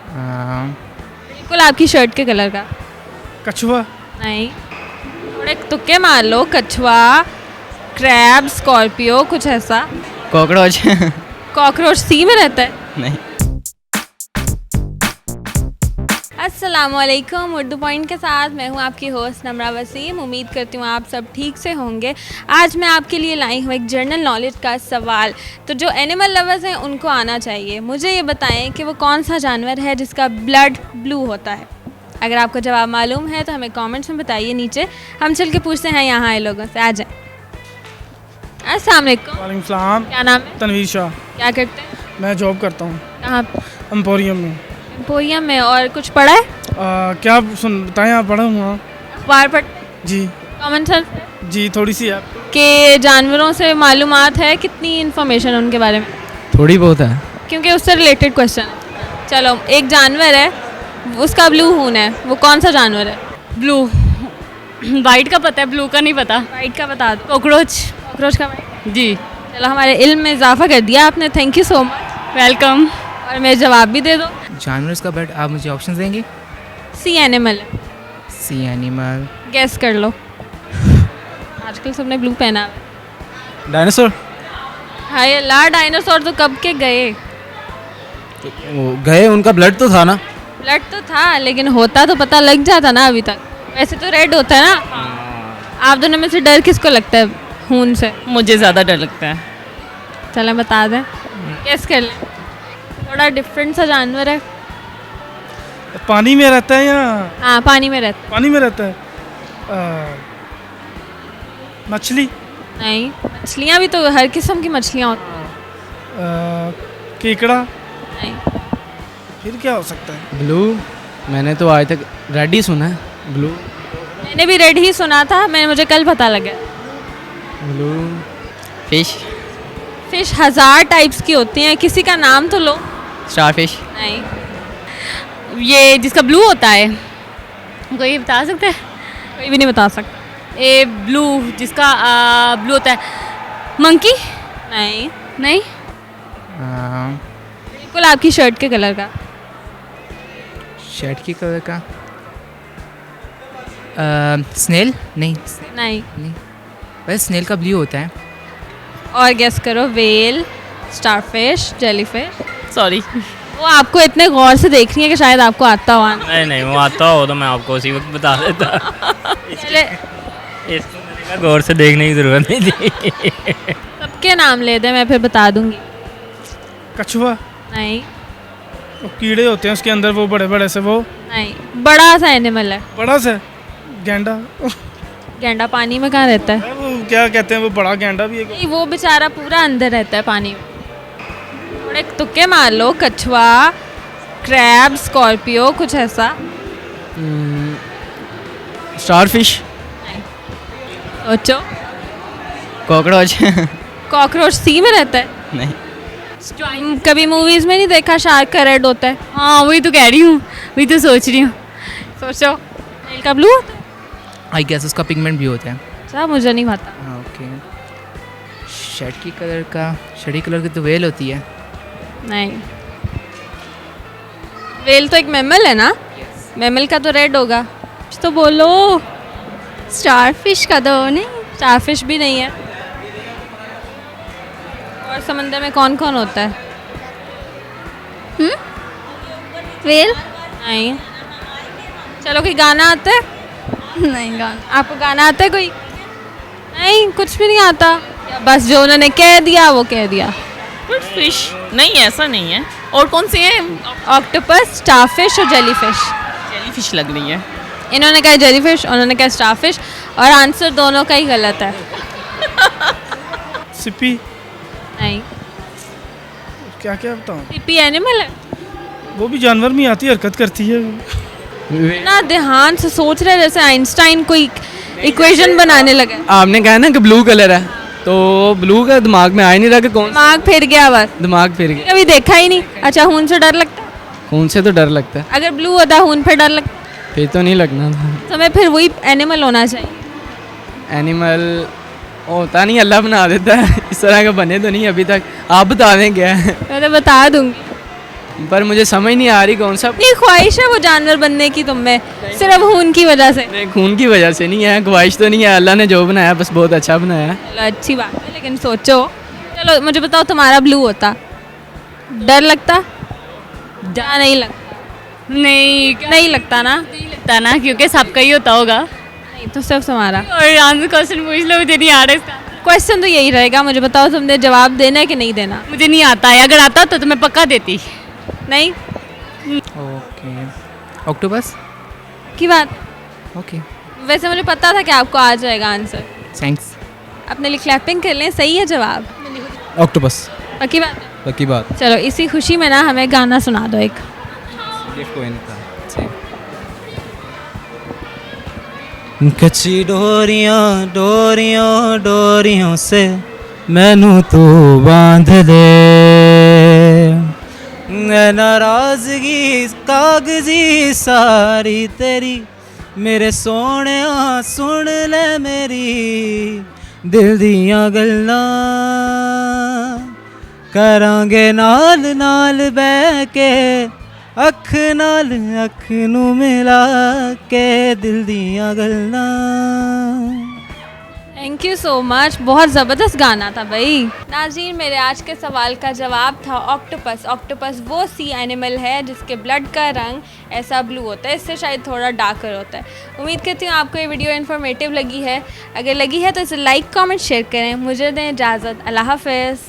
बिल्कुल आपकी शर्ट के कलर का। कछुआ, नहीं, थोड़े तुक्के मार लो। कछुआ, क्रैब, स्कॉर्पियो, कुछ ऐसा। कॉकरोच। कॉकरोच सी में रहता है। नहीं। अस्सलामुअलैकुम, उर्दू पॉइंट के साथ मैं हूं आपकी होस्ट नमरा वसीम। उम्मीद करती हूं आप सब ठीक से होंगे। आज मैं आपके लिए लाई हूं एक जनरल नॉलेज का सवाल। तो जो एनिमल लवर्स हैं उनको आना चाहिए। मुझे ये बताएं कि वो कौन सा जानवर है जिसका ब्लड ब्लू होता है। अगर आपको जवाब मालूम है तो हमें कमेंट्स में बताइए नीचे। हम चल के पूछते हैं यहाँ आए लोगों से। आ जाएं। अस्सलाम वालेकुम। वालेकुम सलाम। क्या नाम है? तनवीर शाह। क्या करते हैं? मैं जॉब करता हूँ कहाँ पे? एम्पोरियम में। एम्पोरियम में। और कुछ पढ़ा है? क्या बताएं, आप पढ़ा हुआ? अखबार पढ़? जी कॉमन सेंस जी, थोड़ी सी है। के जानवरों से मालूमात है? कितनी इन्फॉर्मेशन उनके बारे में? थोड़ी बहुत है। क्योंकि उससे रिलेटेड क्वेश्चन है। चलो, एक जानवर है, उसका ब्लू खून है, वो कौन सा जानवर है? ब्लू। वाइट का पता है, ब्लू का नहीं पता। वाइट का बता दो। कॉकरोच। कॉकरोच का वाइट। जी। चलो, हमारे इल्म में इजाफा कर दिया आपने, thank you so much. Welcome. और मेरे जवाब भी दे दो। जानवर का ब्लड, आप मुझे ऑप्शन देंगे? सी एनिमल है। सी एनिमल। गेस कर लो। आजकल सबने ब्लू पहना है। डायनासोर। हाय अल्लाह, डायनासोर तो कब के गए। वो गए, उनका ब्लड तो था ना। ब्लड तो था, लेकिन होता तो पता लग जाता ना अभी तक। वैसे तो रेड होता है ना। आप दोनों में से डर किसको लगता है खून से? मुझे ज़्यादा डर लगता है। चलो बता दें, गेस कर लें। थोड़ा डिफरेंट सा जानवर है। पानी में रहता है या हाँ, पानी में रहता पानी में रहता है? मछली। है। नहीं, मछलियाँ भी तो हर किस्म की मछलियाँ होती हैं। केकड़ा। नहीं। फिर क्या हो सकता है? ब्लू, मैंने तो आज तक रेड ही सुना है। ब्लू। मैंने भी रेड ही सुना था, मुझे कल पता लगा। ब्लू। फिश। फिश 1000 टाइप्स की होती हैं, किसी का नाम तो लो। Star fish. नहीं। ये जिसका ब्लू होता है, कोई बता सकता है? कोई भी नहीं बता सकता। ए ब्लू, जिसका ब्लू होता है। मंकी। नहीं। नहीं। बिल्कुल आपकी शर्ट के कलर का। शर्ट की कलर का। स्नेल। नहीं नहीं। नहीं, वैसे स्नेल का ब्लू होता है। और गेस करो। Well, starfish, jellyfish. सॉरी। वो आपको इतने गौर से देख रही है कि शायद आपको आता हो। नहीं नहीं, वो आता हो तो मैं आपको उसी वक्त बता देता। चले, इसको मैंने कहा गौर से देखने की ज़रूरत नहीं थी। सबके नाम ले दे, मैं फिर बता दूंगी। कछुआ। नहीं। वो कीड़े होते हैं उसके अंदर, वो बड़े बड़े से। वो नहीं, बड़ा सा एनिमल है। बड़ा सा गेंडा। गैंडा पानी में कहाँ रहता है? वो क्या कहते हैं, वो बड़ा गेंडा भी है। नहीं, वो बेचारा पूरा अंदर रहता है पानी में। थोड़े तुक्के मार लो। कछुआ, क्रैब, स्कॉर्पियो, कुछ ऐसा। Star fish. सोचो। कॉकरोच। कॉकरोच सी में रहता है। नहीं। कभी मूवीज में नहीं देखा शार्क का रेड होता है? हाँ, वही तो कह रही हूँ, वही तो सोच रही हूँ। सोचो। नील का ब्लू होता है? आई गेस उसका पिगमेंट भी होता है। अच्छा, मुझे नहीं पता। हाँ, ओके। शर्ट की कलर का, शर्ट की कलर की तो वेल होती है। नहीं। वेल तो एक मैमल है ना। मैमल का तो रेड होगा। कुछ तो बोलो। स्टारफिश का तो नहीं। स्टारफिश भी नहीं है। और समंदर में कौन कौन होता है? वेल। नहीं। चलो, कोई गाना आता है? नहीं, गाना। आपको गाना आता है कोई? नहीं, कुछ भी नहीं आता। या बस जो उन्होंने कह दिया वो कह दिया। फिश। नहीं, ऐसा नहीं है। और कौन सी है? ऑक्टोपस, स्टारफिश और जेलीफिश। जेलीफिश लग रही है। इन्होंने कहा जेलीफिश, उन्होंने कहा स्टारफिश, और आंसर दोनों का ही गलत है। सिपी। नहीं। क्या क्या बताऊँ? सिपी एनिमल है। वो भी जानवर में आती है, हरकत करती है। ना ध्यान से सोच रहे जैसे आइंस्टाइन कोई इक्वेशन बनाने लगा। आपने कहा ना कि ब्लू कलर है, तो ब्लू का दिमाग में आ ही नहीं रहा कि कौन। दिमाग फिर गया बस। दिमाग फिर गया। कभी देखा ही नहीं। अच्छा, खून से डर लगता है? खून से तो डर लगता है। अगर ब्लू होता खून पे डर लगता फिर तो नहीं लगना था। तो हमें फिर वही एनिमल होना चाहिए। एनिमल होता नहीं, अल्लाह बना देता है। इस तरह का बने तो नहीं अभी तक। आप बता दें क्या है? मैं तो बता दूंगी। पर मुझे समझ नहीं आ रही कौन सा। ये ख्वाहिश है वो जानवर बनने की तुम में, सिर्फ खून की वजह से? नहीं, खून की वजह से नहीं है, ख्वाहिश तो नहीं है, अल्लाह ने जो बनाया बस बहुत अच्छा बनाया है। चलो अच्छी बात है, लेकिन सोचो। चलो मुझे बताओ, तुम्हारा ब्लू होता, डर लगता? डर नहीं लगता? नहीं नहीं लगता ना? नहीं लगता ना, क्योंकि सबका ही होता होगा। नहीं तो सिर्फ तुम्हारा। और आंसर क्वेश्चन पूछ लो, मुझे नहीं आ रहा इसका। क्वेश्चन तो यही रहेगा, मुझे बताओ तुमने जवाब देना है कि नहीं देना? मुझे नहीं आता है, अगर आता तो मैं पक्का देती। नहीं ओके, ऑक्टोपस। की बात। ओके, वैसे मुझे पता था कि आपको आ जाएगा आंसर। थैंक्स। अपने लिए क्लैपिंग कर लें, सही है जवाब? ऑक्टोपस। पक्की बात है? पक्की बात। चलो इसी खुशी में ना हमें गाना सुना दो एक। कच्ची डोरियां डोरियों डोरियों से मैनू तू बांध दे, नाराजगी कागजी सारी तेरी, मेरे सोने सुन ले मेरी दिल दियां गल्लां, करांगे नाल नाल बह के, अख नाल अख नू मिला के दिल दियां गल्लां। थैंक यू सो मच, बहुत ज़बरदस्त गाना था भाई। नाज़रीन, मेरे आज के सवाल का जवाब था ऑक्टोपस। ऑक्टोपस वो सी एनिमल है जिसके ब्लड का रंग ऐसा ब्लू होता है, इससे शायद थोड़ा डार्कर होता है। उम्मीद करती हूँ आपको ये वीडियो इन्फॉर्मेटिव लगी है। अगर लगी है तो इसे लाइक कमेंट शेयर करें। मुझे दें इजाज़त, अल्लाह हाफ़िज़।